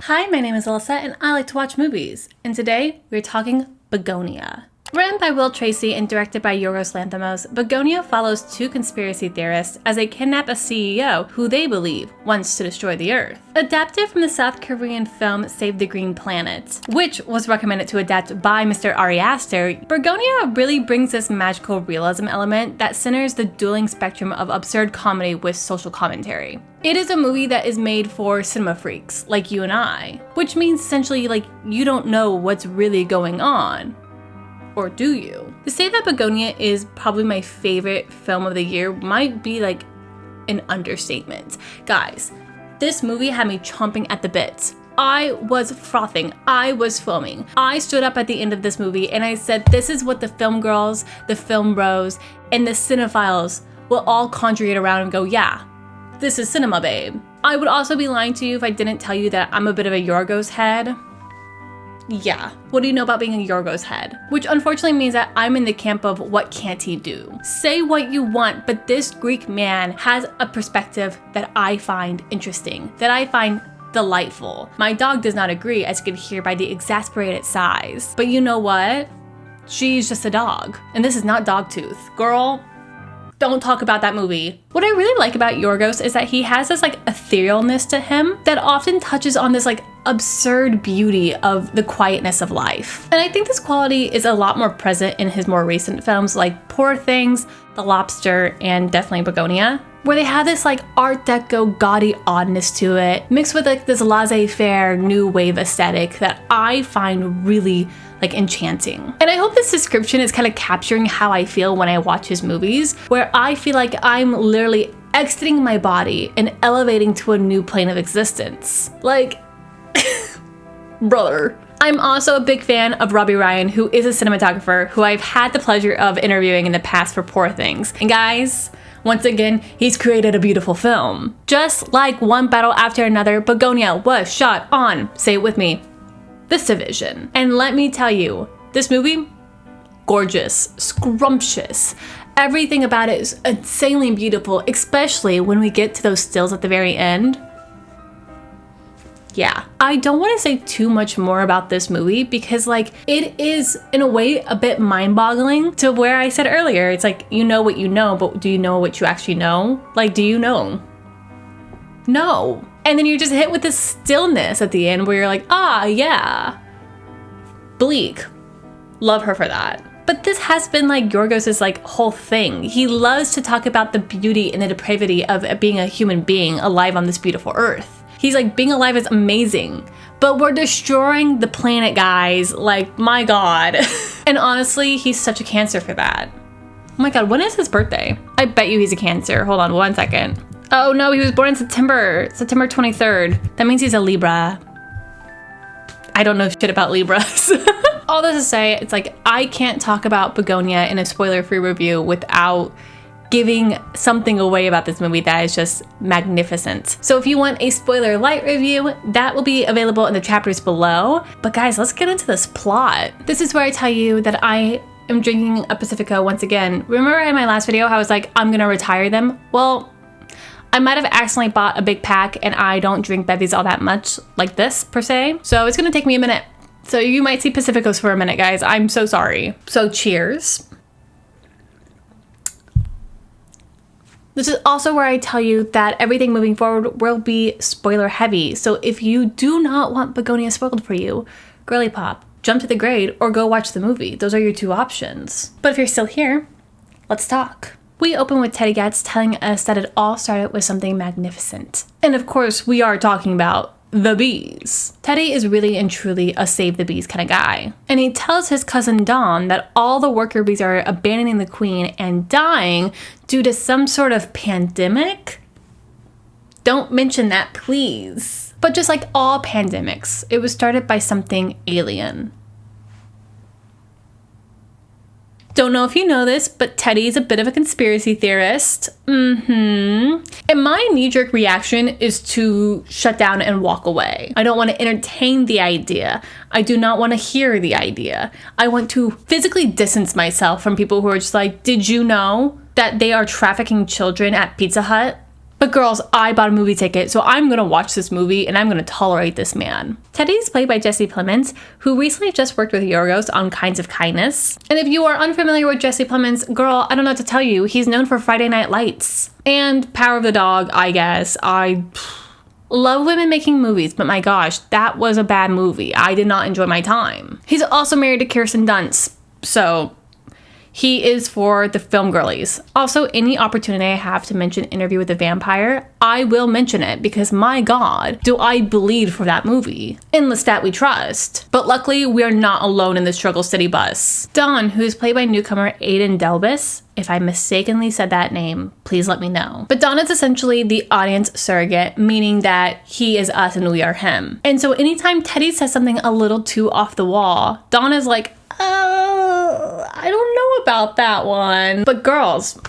Hi, my name is Alyssa and I like to watch movies. And today we're talking Bugonia. Written by Will Tracy and directed by Yorgos Lanthimos, Bugonia follows two conspiracy theorists as they kidnap a CEO who they believe wants to destroy the Earth. Adapted from the South Korean film Save the Green Planet, which was recommended to adapt by Mr. Ari Aster, Bugonia really brings this magical realism element that centers the dueling spectrum of absurd comedy with social commentary. It is a movie that is made for cinema freaks like you and I, which means essentially you don't know what's really going on. Or do you? To say that Bugonia is probably my favorite film of the year might be an understatement. Guys, this movie had me chomping at the bit. I was frothing. I was foaming. I stood up at the end of this movie and I said, this is what the film girls, the film bros, and the cinephiles will all congregate around and go, yeah, this is cinema, babe. I would also be lying to you if I didn't tell you that I'm a bit of a Yorgos head. Yeah, what do you know about being a Yorgos head? Which unfortunately means that I'm in the camp of what can't he do? Say what you want, but this Greek man has a perspective that I find interesting, that I find delightful. My dog does not agree, as you can hear by the exasperated sighs. But you know what? She's just a dog. And this is not Dogtooth. Girl, don't talk about that movie. What I really like about Yorgos is that he has this etherealness to him that often touches on this absurd beauty of the quietness of life. And I think this quality is a lot more present in his more recent films like Poor Things, The Lobster, and definitely Bugonia, where they have this Art Deco gaudy oddness to it, mixed with this laissez-faire new wave aesthetic that I find really enchanting. And I hope this description is kind of capturing how I feel when I watch his movies, where I feel like I'm literally exiting my body and elevating to a new plane of existence. Brother. I'm also a big fan of Robbie Ryan, who is a cinematographer who I've had the pleasure of interviewing in the past for Poor Things. And guys, once again, he's created a beautiful film. Just like one battle after another, Bugonia was shot on, say it with me, VistaVision. And let me tell you, this movie, gorgeous, scrumptious. Everything about it is insanely beautiful, especially when we get to those stills at the very end. Yeah, I don't want to say too much more about this movie because it is in a way a bit mind-boggling to where I said earlier, it's you know what you know, but do you know what you actually know? Do you know? No. And then you're just hit with this stillness at the end where you're yeah. Bleak. Love her for that. But this has been Yorgos's whole thing. He loves to talk about the beauty and the depravity of being a human being alive on this beautiful earth. He's being alive is amazing, but we're destroying the planet, guys. My God. And honestly, he's such a Cancer for that. Oh my God, when is his birthday? I bet you he's a Cancer. Hold on one second. Oh no, he was born in September 23rd. That means he's a Libra. I don't know shit about Libras. All this to say, it's I can't talk about Bugonia in a spoiler-free review without giving something away about this movie that is just magnificent. So if you want a spoiler light review, that will be available in the chapters below. But guys, let's get into this plot. This is where I tell you that I am drinking a Pacifico once again. Remember in my last video how I was I'm gonna retire them? Well, I might have accidentally bought a big pack and I don't drink bevies all that much like this per se. So it's gonna take me a minute. So you might see Pacificos for a minute, guys. I'm so sorry. So cheers. This is also where I tell you that everything moving forward will be spoiler heavy. So if you do not want Bugonia spoiled for you, girly pop, jump to the grade, or go watch the movie. Those are your two options. But if you're still here, let's talk. We open with Teddy Gatz telling us that it all started with something magnificent. And of course, we are talking about the bees. Teddy is really and truly a save the bees kind of guy. And he tells his cousin Dawn that all the worker bees are abandoning the queen and dying due to some sort of pandemic. Don't mention that, please. But just like all pandemics, it was started by something alien. Don't know if you know this, but Teddy is a bit of a conspiracy theorist. And my knee-jerk reaction is to shut down and walk away. I don't want to entertain the idea. I do not want to hear the idea. I want to physically distance myself from people who are just did you know that they are trafficking children at Pizza Hut? But girls, I bought a movie ticket, so I'm gonna watch this movie and I'm gonna tolerate this man. Teddy is played by Jesse Plemons, who recently just worked with Yorgos on Kinds of Kindness. And if you are unfamiliar with Jesse Plemons, girl, I don't know what to tell you. He's known for Friday Night Lights and Power of the Dog, I guess. I love women making movies, but my gosh, that was a bad movie. I did not enjoy my time. He's also married to Kirsten Dunst, so he is for the film girlies. Also, any opportunity I have to mention Interview with the Vampire, I will mention it because my God, do I bleed for that movie. In Lestat we trust. But luckily, we are not alone in the Struggle City bus. Don, who is played by newcomer Aidan Delbus, if I mistakenly said that name, please let me know. But Don is essentially the audience surrogate, meaning that he is us and we are him. And so anytime Teddy says something a little too off the wall, Don is like, I don't know about that one. But girls,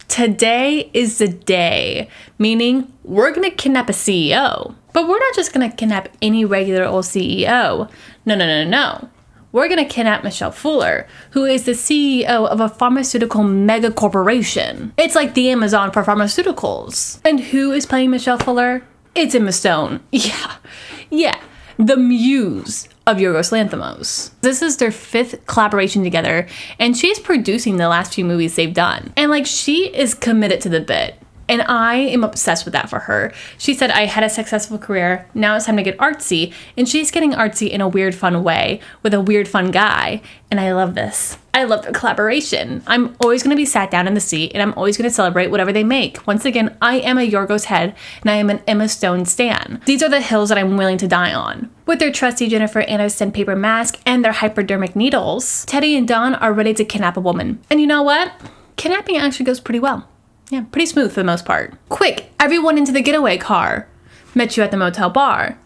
today is the day, meaning we're gonna kidnap a CEO. But we're not just gonna kidnap any regular old CEO. No. We're gonna kidnap Michelle Fuller, who is the CEO of a pharmaceutical mega corporation. It's like the Amazon for pharmaceuticals. And who is playing Michelle Fuller? It's Emma Stone. Yeah, the muse of Yorgos Lanthimos. This is their 5th collaboration together, and she's producing the last few movies they've done. And like, she is committed to the bit. And I am obsessed with that for her. She said, I had a successful career, now it's time to get artsy. And she's getting artsy in a weird, fun way with a weird, fun guy. And I love this. I love the collaboration. I'm always gonna be sat down in the seat and I'm always gonna celebrate whatever they make. Once again, I am a Yorgos head and I am an Emma Stone stan. These are the hills that I'm willing to die on. With their trusty Jennifer Aniston paper mask and their hypodermic needles, Teddy and Don are ready to kidnap a woman. And you know what? Kidnapping actually goes pretty well. Yeah, pretty smooth for the most part. Quick, everyone into the getaway car. Met you at the motel bar.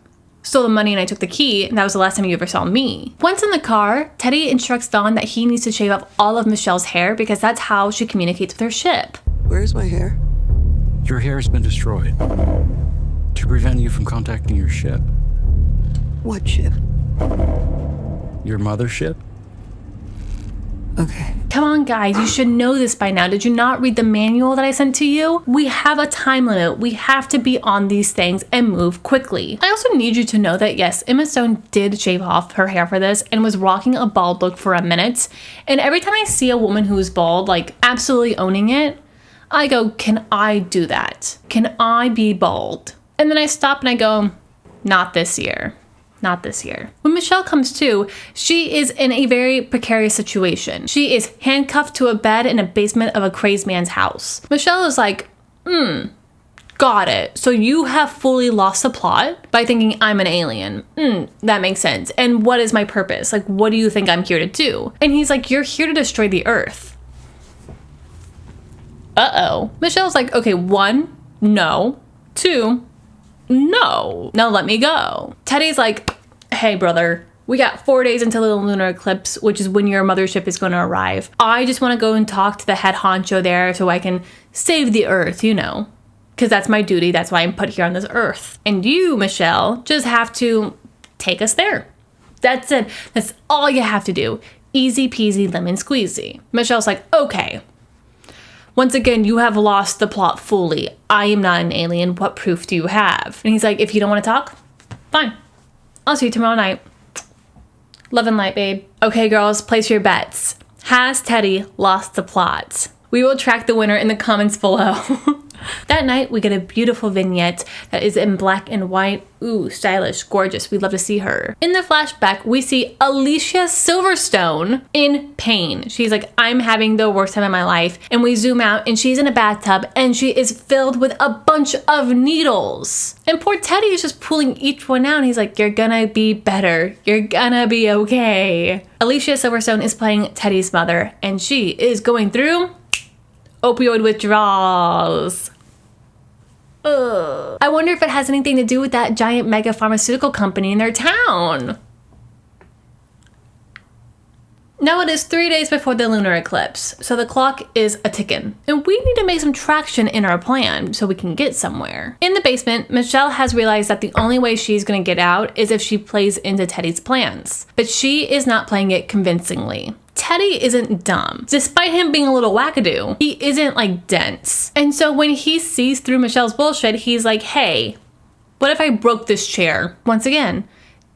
Stole the money and I took the key, and that was the last time you ever saw me. Once in the car, Teddy instructs Don that he needs to shave off all of Michelle's hair because that's how she communicates with her ship. Where's my hair? Your hair has been destroyed to prevent you from contacting your ship. What ship? Your mothership? Okay. Come on, guys, you should know this by now. Did you not read the manual that I sent to you? We have a time limit. We have to be on these things and move quickly. I also need you to know that, yes, Emma Stone did shave off her hair for this and was rocking a bald look for a minute. And every time I see a woman who is bald, like absolutely owning it, I go, can I do that? Can I be bald? And then I stop and I go, not this year. Not this year. When Michelle comes to, she is in a very precarious situation. She is handcuffed to a bed in a basement of a crazed man's house. Michelle is like, got it. So you have fully lost the plot by thinking I'm an alien. That makes sense. And what is my purpose? Like, what do you think I'm here to do? And he's like, you're here to destroy the earth. Uh-oh. Michelle's like, okay, 1, no. 2, no. Now let me go. Teddy's like, hey brother, we got 4 days until the lunar eclipse, which is when your mothership is going to arrive. I just want to go and talk to the head honcho there so I can save the earth, you know, because that's my duty. That's why I'm put here on this earth. And you, Michelle, just have to take us there. That's it. That's all you have to do. Easy peasy lemon squeezy. Michelle's like, okay. Once again, you have lost the plot fully. I am not an alien. What proof do you have? And he's like, if you don't want to talk, fine. I'll see you tomorrow night. Love and light, babe. Okay, girls, place your bets. Has Teddy lost the plot? We will track the winner in the comments below. That night, we get a beautiful vignette that is in black and white. Ooh, stylish, gorgeous. We'd love to see her. In the flashback, we see Alicia Silverstone in pain. She's like, I'm having the worst time of my life. And we zoom out and she's in a bathtub and she is filled with a bunch of needles. And poor Teddy is just pulling each one out. And he's like, you're gonna be better. You're gonna be okay. Alicia Silverstone is playing Teddy's mother and she is going through opioid withdrawals. Ugh. I wonder if it has anything to do with that giant mega pharmaceutical company in their town. Now it is 3 days before the lunar eclipse, so the clock is a ticking. And we need to make some traction in our plan so we can get somewhere. In the basement, Michelle has realized that the only way she's gonna get out is if she plays into Teddy's plans. But she is not playing it convincingly. Teddy isn't dumb. Despite him being a little wackadoo, he isn't like dense. And so when he sees through Michelle's bullshit, he's like, hey, what if I broke this chair? Once again,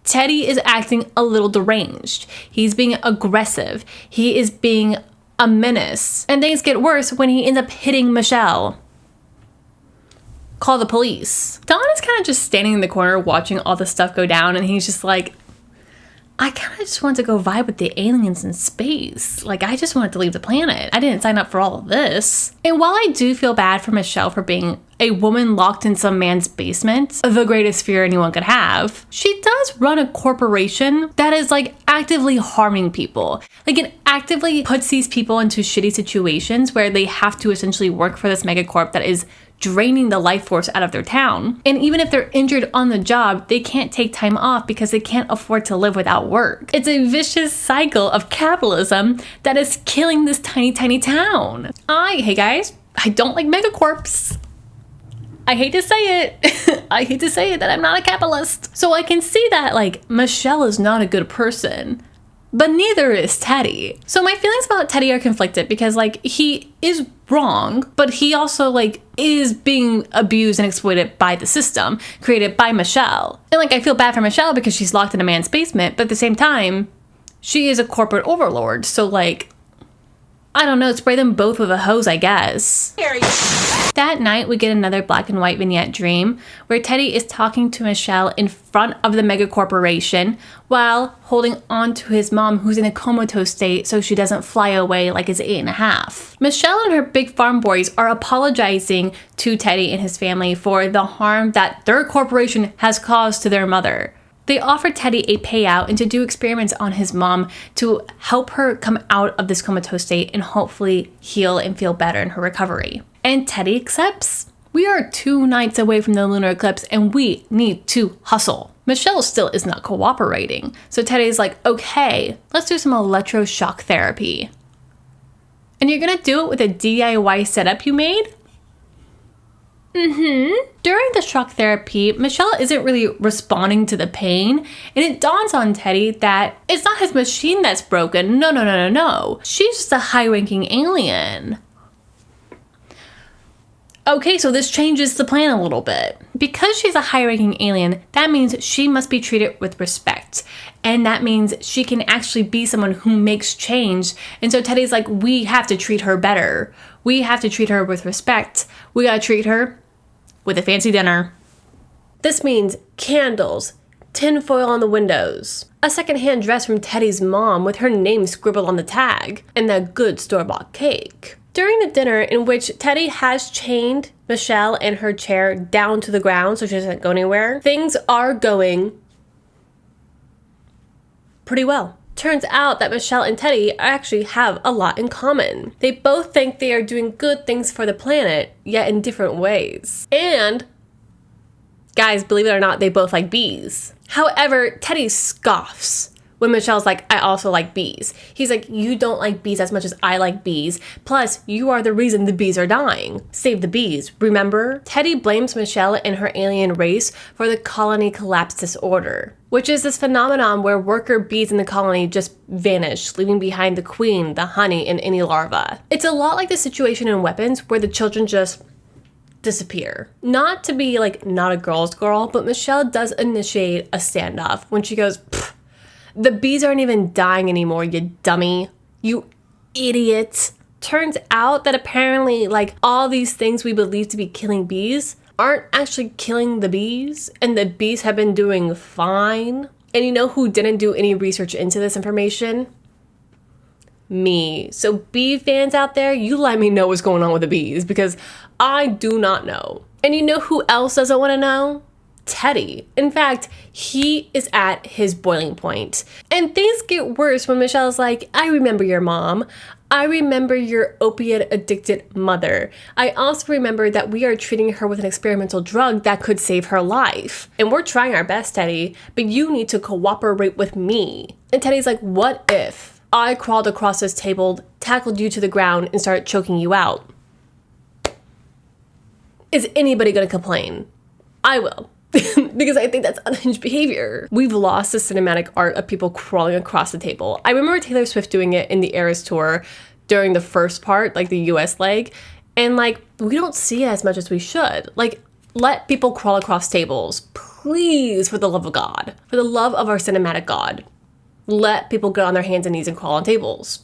Teddy is acting a little deranged. He's being aggressive. He is being a menace. And things get worse when he ends up hitting Michelle. Call the police. Don is kind of just standing in the corner watching all the stuff go down, and he's just like, I kind of just want to go vibe with the aliens in space. Like, I just wanted to leave the planet. I didn't sign up for all of this. And while I do feel bad for Michelle for being a woman locked in some man's basement, the greatest fear anyone could have, she does run a corporation that is like actively harming people. Like, it actively puts these people into shitty situations where they have to essentially work for this megacorp that is draining the life force out of their town. And even if they're injured on the job, they can't take time off because they can't afford to live without work. It's a vicious cycle of capitalism that is killing this tiny, tiny town. Hey guys, I don't like megacorps. I hate to say it. I hate to say it that I'm not a capitalist. So I can see that like Michelle is not a good person, but neither is Teddy. So my feelings about Teddy are conflicted because like he is wrong, but he also like is being abused and exploited by the system created by Michelle. And like I feel bad for Michelle because she's locked in a man's basement, but at the same time, she is a corporate overlord. So like, I don't know, spray them both with a hose, I guess. That night, we get another black and white vignette dream where Teddy is talking to Michelle in front of the mega corporation while holding on to his mom who's in a comatose state so she doesn't fly away like his 8.5. Michelle and her big farm boys are apologizing to Teddy and his family for the harm that their corporation has caused to their mother. They offer Teddy a payout and to do experiments on his mom to help her come out of this comatose state and hopefully heal and feel better in her recovery. And Teddy accepts. We are 2 nights away from the lunar eclipse and we need to hustle. Michelle still is not cooperating. So Teddy's like, okay, let's do some electroshock therapy. And you're gonna do it with a DIY setup you made? During the shock therapy, Michelle isn't really responding to the pain, and it dawns on Teddy that it's not his machine that's broken. No. She's just a high-ranking alien. Okay, so this changes the plan a little bit. Because she's a high-ranking alien, that means she must be treated with respect. And that means she can actually be someone who makes change. And so Teddy's like, we have to treat her better. We have to treat her with respect. We gotta treat her with a fancy dinner. This means candles, tinfoil on the windows, a secondhand dress from Teddy's mom with her name scribbled on the tag, and that good store-bought cake. During the dinner, in which Teddy has chained Michelle and her chair down to the ground so she doesn't go anywhere, things are going pretty well. Turns out that Michelle and Teddy actually have a lot in common. They both think they are doing good things for the planet, yet in different ways. And, guys, believe it or not, they both like bees. However, Teddy scoffs when Michelle's like, I also like bees. He's like, you don't like bees as much as I like bees. Plus, you are the reason the bees are dying. Save the bees, remember? Teddy blames Michelle and her alien race for the colony collapse disorder, which is this phenomenon where worker bees in the colony just vanish, leaving behind the queen, the honey, and any larva. It's a lot like the situation in Weapons where the children just disappear. Not to be like not a girl's girl, but Michelle does initiate a standoff when she goes, the bees aren't even dying anymore, you dummy. You idiot. Turns out that apparently like all these things we believe to be killing bees aren't actually killing the bees, and the bees have been doing fine. And you know who didn't do any research into this information? Me. So bee fans out there, you let me know what's going on with the bees because I do not know. And you know who else doesn't want to know? Teddy. In fact, he is at his boiling point. And things get worse when Michelle's like, I remember your mom. I remember your opiate-addicted mother. I also remember that we are treating her with an experimental drug that could save her life. And we're trying our best, Teddy, but you need to cooperate with me. And Teddy's like, what if I crawled across this table, tackled you to the ground, and started choking you out? Is anybody gonna complain? I will. because I think that's unhinged behavior. We've lost the cinematic art of people crawling across the table. I remember Taylor Swift doing it in the Eras tour during the first part, like the US leg, and like we don't see it as much as we should. Like, let people crawl across tables, please, for the love of God, for the love of our cinematic God. Let people get on their hands and knees and crawl on tables.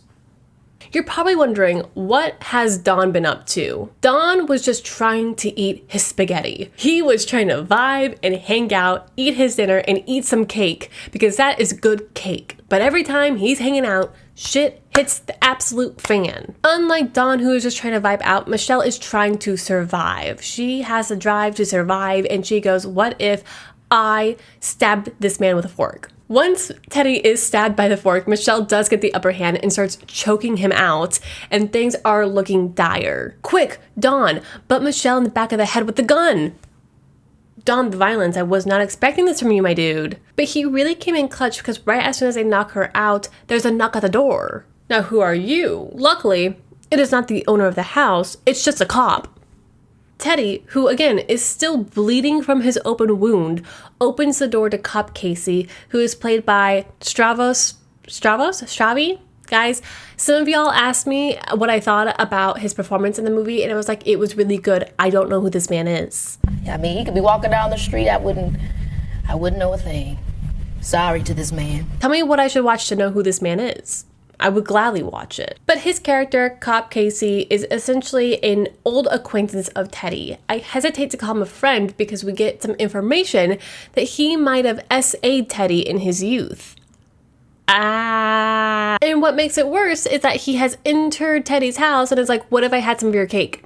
You're probably wondering, what has Don been up to? Don was just trying to eat his spaghetti. He was trying to vibe and hang out, eat his dinner, and eat some cake, because that is good cake. But every time he's hanging out, shit hits the absolute fan. Unlike Don, who is just trying to vibe out, Michelle is trying to survive. She has a drive to survive, and she goes, what if I stabbed this man with a fork? Once Teddy is stabbed by the fork, Michelle does get the upper hand and starts choking him out, and things are looking dire. Quick, Don, butt Michelle in the back of the head with the gun. Don, the violence, I was not expecting this from you, my dude. But he really came in clutch, because right as soon as they knock her out, there's a knock at the door. Now, who are you? Luckily, it is not the owner of the house, it's just a cop. Teddy, who again is still bleeding from his open wound, opens the door to Cop Casey, who is played by Stravi? Guys, some of y'all asked me what I thought about his performance in the movie, and I was like, it was really good. I don't know who this man is. I mean, he could be walking down the street, I wouldn't know a thing. Sorry to this man. Tell me what I should watch to know who this man is. I would gladly watch it. But his character, Cop Casey, is essentially an old acquaintance of Teddy. I hesitate to call him a friend because we get some information that he might have SA'd Teddy in his youth. And what makes it worse is that he has entered Teddy's house and is like, what if I had some of your cake?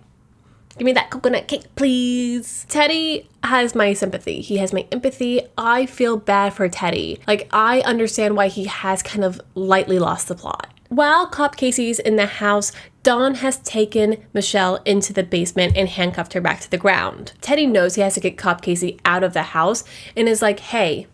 Give me that coconut cake, please. Teddy has my sympathy. He has my empathy. I feel bad for Teddy. Like, I understand why he has kind of lightly lost the plot. While Cop Casey's in the house, Don has taken Michelle into the basement and handcuffed her back to the ground. Teddy knows he has to get Cop Casey out of the house and is like, hey,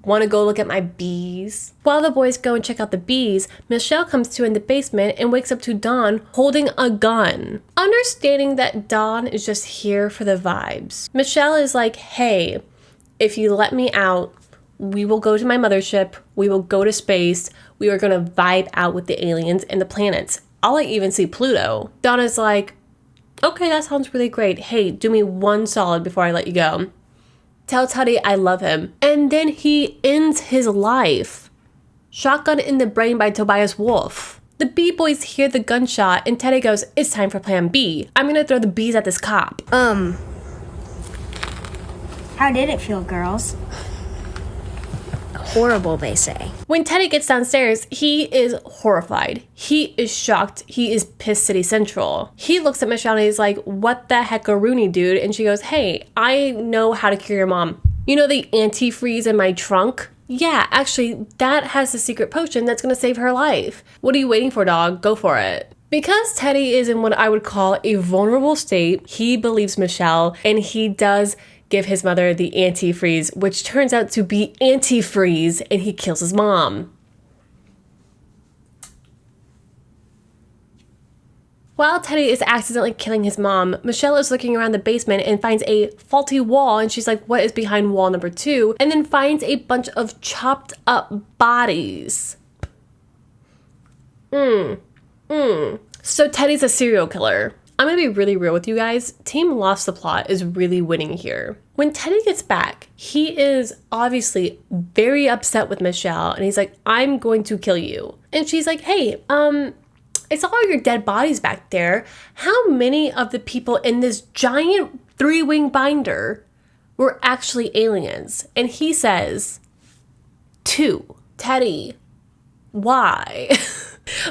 want to go look at my bees? While the boys go and check out the bees, Michelle comes to in the basement and wakes up to Don holding a gun. Understanding that Don is just here for the vibes, Michelle is like, hey, if you let me out, we will go to my mothership, we will go to space, we are going to vibe out with the aliens and the planets. I'll like even see Pluto. Don is like, okay, that sounds really great. Hey, do me one solid before I let you go. Tell Teddy I love him. And then he ends his life. Shotgun in the brain by Tobias Wolff. The bee boys hear the gunshot and Teddy goes, it's time for plan B. I'm gonna throw the bees at this cop. How did it feel, girls? Horrible, they say. When Teddy gets downstairs, he is horrified. He is shocked. He is pissed City Central. He looks at Michelle and he's like, what the heck a Rooney, dude? And she goes, hey, I know how to cure your mom. You know the antifreeze in my trunk? Yeah, actually, that has the secret potion that's gonna save her life. What are you waiting for, dog? Go for it. Because Teddy is in what I would call a vulnerable state, he believes Michelle and he does give his mother the antifreeze, which turns out to be antifreeze, and he kills his mom. While Teddy is accidentally killing his mom, Michelle is looking around the basement and finds a faulty wall, and she's like, what is behind wall number 2? And then finds a bunch of chopped up bodies. So Teddy's a serial killer. I'm gonna be really real with you guys. Team Lost the Plot is really winning here. When Teddy gets back, he is obviously very upset with Michelle and he's like, I'm going to kill you. And she's like, hey, I saw all your dead bodies back there. How many of the people in this giant 3-wing binder were actually aliens? And he says, 2. Teddy, why?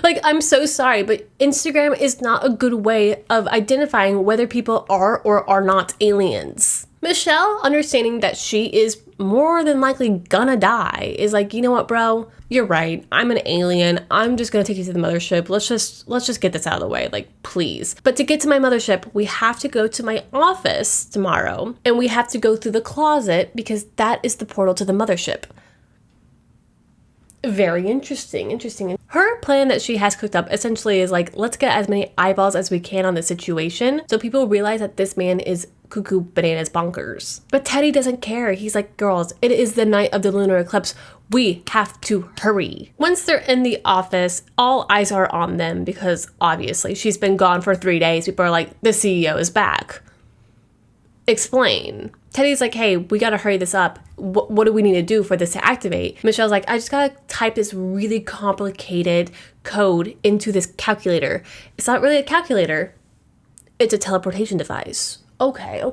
Like, I'm so sorry, but Instagram is not a good way of identifying whether people are or are not aliens. Michelle, understanding that she is more than likely gonna die, is like, you know what, bro? You're right. I'm an alien. I'm just gonna take you to the mothership. Let's just get this out of the way, like, please. But to get to my mothership, we have to go to my office tomorrow, and we have to go through the closet because that is the portal to the mothership. Very interesting. Her plan that she has cooked up essentially is like, let's get as many eyeballs as we can on the situation so people realize that this man is cuckoo bananas bonkers. But Teddy doesn't care. He's like, girls, it is the night of the lunar eclipse. We have to hurry. Once they're in the office, all eyes are on them because obviously she's been gone for 3 days. People are like, the CEO is back. Explain. Teddy's like, hey, we gotta hurry this up. What do we need to do for this to activate? Michelle's like, I just gotta type this really complicated code into this calculator. It's not really a calculator. It's a teleportation device. Okay.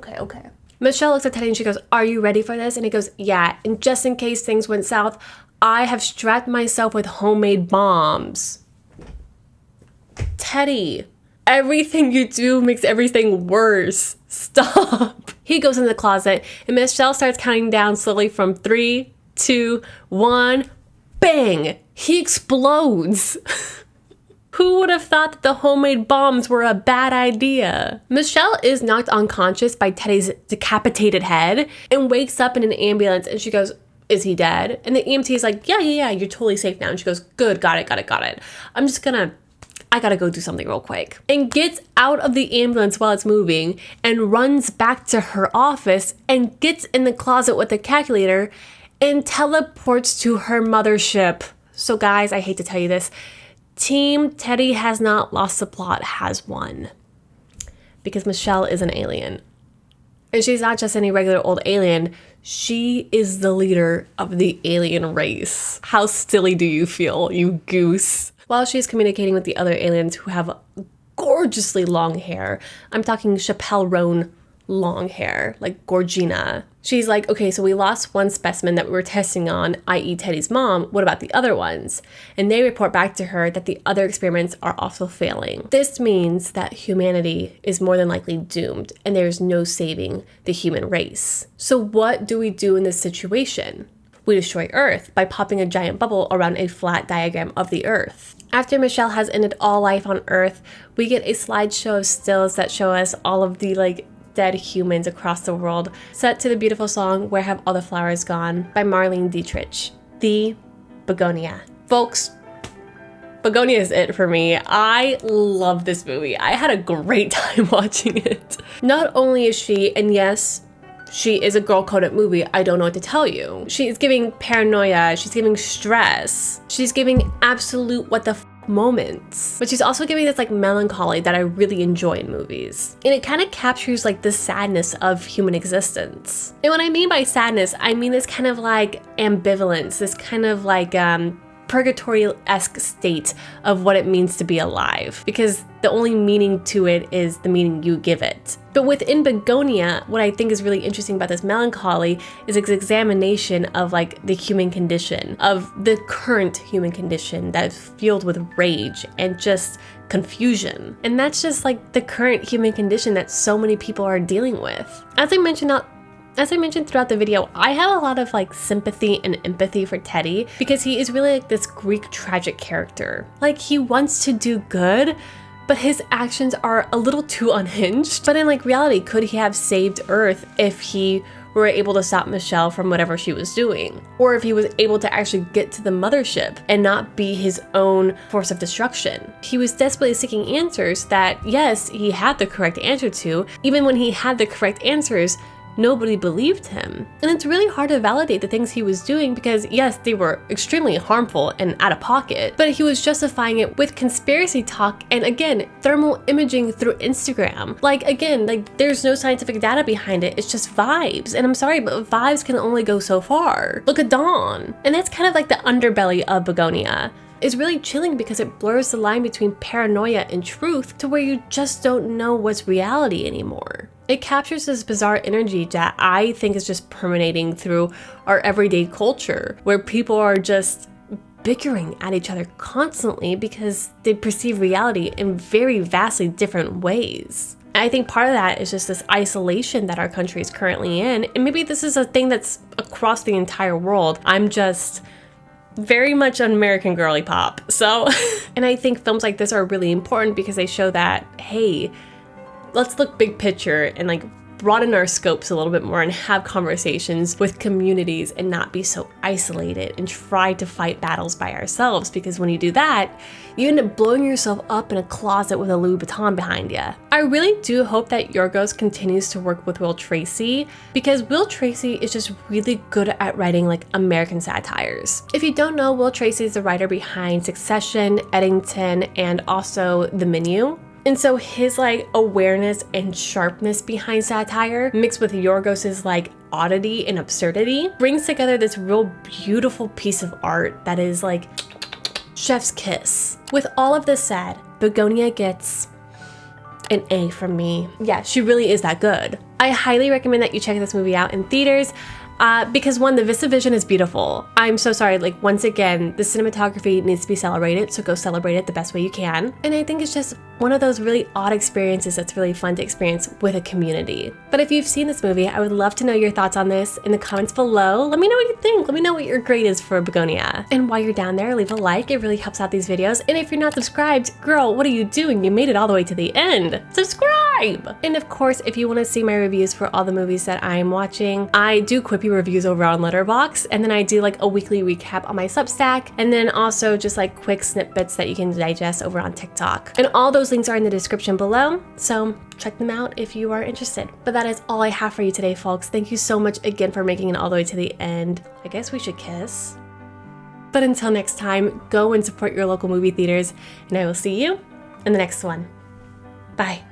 Michelle looks at Teddy and she goes, are you ready for this? And he goes, yeah. And just in case things went south, I have strapped myself with homemade bombs. Teddy, everything you do makes everything worse. Stop. He goes in the closet and Michelle starts counting down slowly from 3, 2, 1. Bang! He explodes. Who would have thought that the homemade bombs were a bad idea? Michelle is knocked unconscious by Teddy's decapitated head and wakes up in an ambulance and she goes, is he dead? And the EMT is like, yeah, you're totally safe now. And she goes, good, got it. I gotta go do something real quick. And gets out of the ambulance while it's moving and runs back to her office and gets in the closet with the calculator and teleports to her mothership. So guys, I hate to tell you this, Team Teddy has not lost the plot, has won. Because Michelle is an alien. And she's not just any regular old alien, she is the leader of the alien race. How silly do you feel, you goose? While she's communicating with the other aliens who have gorgeously long hair, I'm talking Chappelle Roan long hair, like Gorgina. She's like, okay, so we lost one specimen that we were testing on, i.e. Teddy's mom. What about the other ones? And they report back to her that the other experiments are also failing. This means that humanity is more than likely doomed and there's no saving the human race. So what do we do in this situation? We destroy Earth by popping a giant bubble around a flat diagram of the Earth. After Michelle has ended all life on Earth, we get a slideshow of stills that show us all of the dead humans across the world, set to the beautiful song Where Have All the Flowers Gone by Marlene Dietrich. The Bugonia. Folks, Bugonia is it for me. I love this movie. I had a great time watching it. Not only is she, and yes, she is a girl-coded movie, I don't know what to tell you. She's giving paranoia, she's giving stress, she's giving absolute what the f moments. But she's also giving this melancholy that I really enjoy in movies. And it kind of captures the sadness of human existence. And what I mean by sadness, I mean this kind of ambivalence, this kind of purgatory-esque state of what it means to be alive, because the only meaning to it is the meaning you give it. But within Bugonia, what I think is really interesting about this melancholy is its examination of the human condition, of the current human condition that is fueled with rage and just confusion. And that's just the current human condition that so many people are dealing with. As I mentioned throughout the video, I have a lot of sympathy and empathy for Teddy because he is really this Greek tragic character. He wants to do good, but his actions are a little too unhinged. But in reality, could he have saved Earth if he were able to stop Michelle from whatever she was doing? Or if he was able to actually get to the mothership and not be his own force of destruction? He was desperately seeking answers that, yes, he had the correct answer to. Even when he had the correct answers, nobody believed him. And it's really hard to validate the things he was doing because, yes, they were extremely harmful and out of pocket, but he was justifying it with conspiracy talk and, again, thermal imaging through Instagram. There's no scientific data behind it. It's just vibes. And I'm sorry, but vibes can only go so far. Look at Dawn. And that's kind of the underbelly of Bugonia. It's really chilling because it blurs the line between paranoia and truth to where you just don't know what's reality anymore. It captures this bizarre energy that I think is just permeating through our everyday culture, where people are just bickering at each other constantly because they perceive reality in very vastly different ways. And I think part of that is just this isolation that our country is currently in, and maybe this is a thing that's across the entire world. I'm just very much an American girly pop, so. And I think films like this are really important because they show that, hey, let's look big picture and broaden our scopes a little bit more and have conversations with communities and not be so isolated and try to fight battles by ourselves, because when you do that, you end up blowing yourself up in a closet with a Louis Vuitton behind you. I really do hope that Yorgos continues to work with Will Tracy, because Will Tracy is just really good at writing like American satires. If you don't know, Will Tracy is the writer behind Succession, Eddington, and also The Menu. And so his like awareness and sharpness behind satire mixed with Yorgos's like oddity and absurdity brings together this real beautiful piece of art that is like chef's kiss. With all of this said, Bugonia gets an A from me. Yeah, she really is that good. I highly recommend that you check this movie out in theaters. Because one, the VistaVision is beautiful. I'm so sorry, like once again, the cinematography needs to be celebrated, so go celebrate it the best way you can. And I think it's just one of those really odd experiences that's really fun to experience with a community. But if you've seen this movie, I would love to know your thoughts on this in the comments below. Let me know what you think. Let me know what your grade is for Bugonia. And while you're down there, leave a like. It really helps out these videos. And if you're not subscribed, girl, what are you doing? You made it all the way to the end. Subscribe! And of course, if you want to see my reviews for all the movies that I'm watching, I do quippy reviews over on Letterboxd, and then I do like a weekly recap on my Substack, and then also just like quick snippets that you can digest over on TikTok. And all those links are in the description below, so check them out if you are interested. But that is all I have for you today, folks. Thank you so much again for making it all the way to the end. I guess we should kiss. But until next time, go and support your local movie theaters, and I will see you in the next one. Bye.